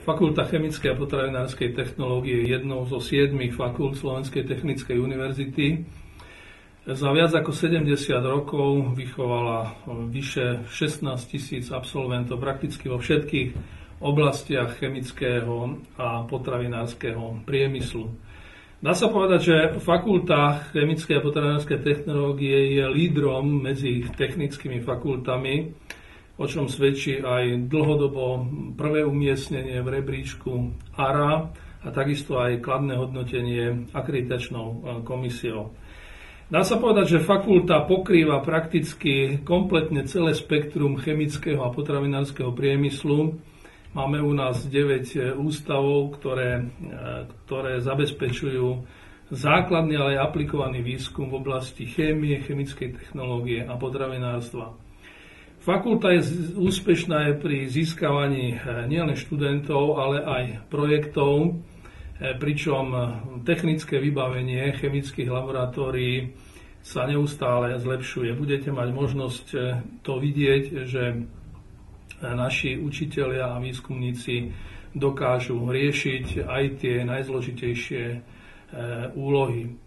Fakulta chemickej a potravinárskej technológie je jednou zo 7 fakult Slovenskej technickej univerzity. Za viac ako 70 rokov vychovala vyše 16 000 absolventov prakticky vo všetkých oblastiach chemického a potravinárskeho priemyslu. Dá sa povedať, že Fakulta chemickej a potravinárskej technológie je lídrom medzi technickými fakultami, o čom svedčí aj dlhodobo prvé umiestnenie v rebríčku ARA a takisto aj kladné hodnotenie akreditačnou komisiou. Dá sa povedať, že fakulta pokrýva prakticky kompletne celé spektrum chemického a potravinárskeho priemyslu. Máme u nás 9 ústavov, ktoré zabezpečujú základný, ale aj aplikovaný výskum v oblasti chémie, chemickej technológie a potravinárstva. Fakulta je úspešná aj pri získavaní nielen študentov, ale aj projektov, pričom technické vybavenie chemických laboratórií sa neustále zlepšuje. Budete mať možnosť to vidieť, že naši učitelia a výskumníci dokážu riešiť aj tie najzložitejšie úlohy.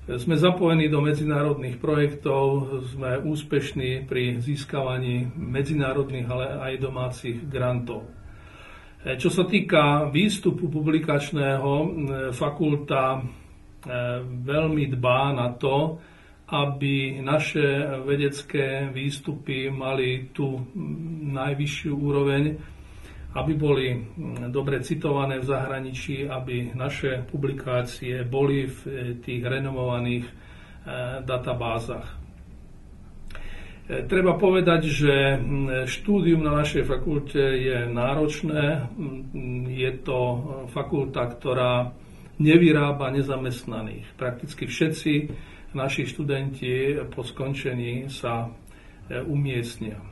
Sme zapojení do medzinárodných projektov, sme úspešní pri získavaní medzinárodných, ale aj domácich grantov. Čo sa týka výstupu publikačného, fakulta veľmi dbá na to, aby naše vedecké výstupy mali tú najvyššiu úroveň, aby boli dobre citované v zahraničí, aby naše publikácie boli v tých renomovaných databázach. Treba povedať, že štúdium na našej fakulte je náročné. Je to fakulta, ktorá nevyrába nezamestnaných. Prakticky všetci naši študenti po skončení sa umiestnia.